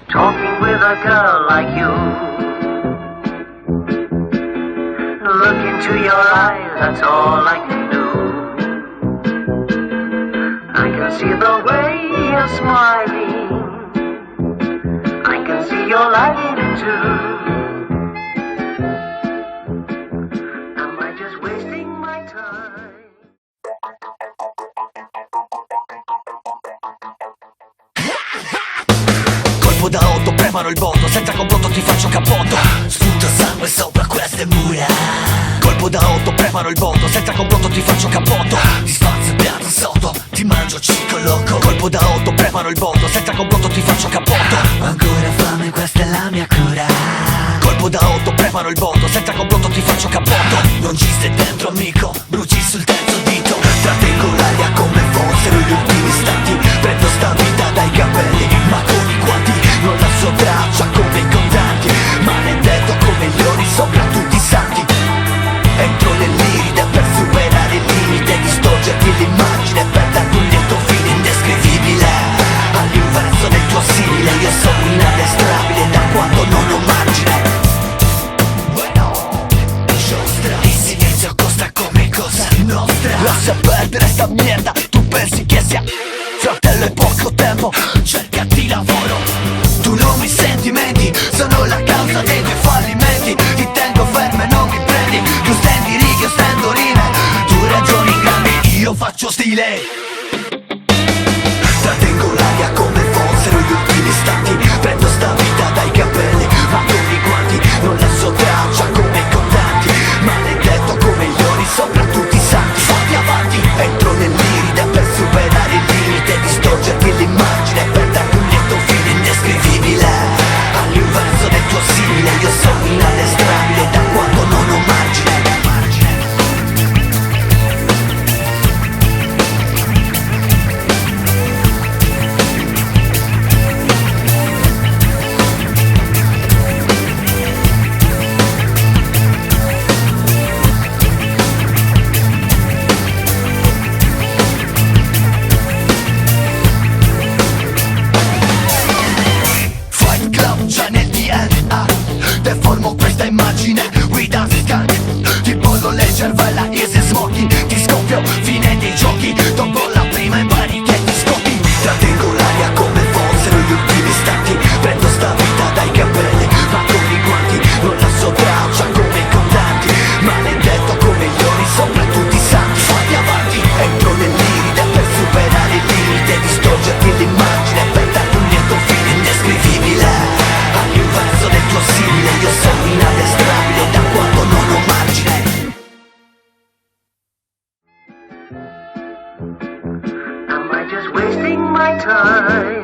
talking with a girl like you. Look into your eyes, that's all I can do. I can see the way you're smiling, I can see you're liking it too. Am I just wasting my time? Colpo da 8, preparo il voto, senza complotto ti faccio capoto. Sputo sangue sopra queste mura. Colpo da 8, preparo il voto, senza complotto ti faccio capoto. Ti spazio piatto sotto, ti mangio Chico, Loco. Colpo da 8, preparo il voto, senza complotto ti faccio capoto. Ancora fame, questa è la mia cura. Colpo da 8, preparo il voto, senza complotto ti faccio capoto. Non ci stai dentro amico, bruci sul terzo dito. Trattengo l'aria come fossero gli ultimi istanti. Prendo sta vita dai capelli, ma con i guanti. Non lascio traccia come i contanti. Maledetto come gli ori sopra tutti i santi. Entro nell'iride per superare il limite, distorgerti l'immagine per darti un lieto fine indescrivibile. All'inverso del tuo simile io sono inaddestrabile da quando non ho margine. Il silenzio costa come cosa nostra. Lascia perdere sta merda, tu pensi che sia fratello è poco tempo, cercati lavoro. Tu non mi sentimenti, sono la causa dei tuoi fallimenti. Ti tengo fermo e non mi prendi, tu stendi righe, io stendo rime. Tu ragioni grandi, io faccio stile. Trattengo l'aria come fossero gli ultimi istanti. Prendo sta vita dai capelli, ma con i guanti. Non lascio traccia come i contanti. Maledetto come gli ori sopra tutti i santi. Fatti avanti, entro nell'iride per superare il limite, distorgerti l'immagine per darti un lieto fine indescrivibile. All'inverso del tuo simile io sono inaddestrabile da quando non ho margine. Fight Club già nel DNA, deformo questa immagine, guida skunk. Ti bollo le cervella, easy smoking. Ti scoppio, fine dei giochi. Dopo la prima impari che ti scoppi. Trattengo l'aria come fossero gli ultimi istanti. Prendo sta vita dai capelli, ma con i guanti. Non lascio traccia come i contanti. Maledetto come gli ori sopra tutti i santi. Fatti avanti, entro nell'iride per superare il limite, distorgerti l'immagine per darti un lieto fine indescrivibile. All'inverso del tuo simile io sono inaddestrabile da quando non ho margine. Am I just wasting my time?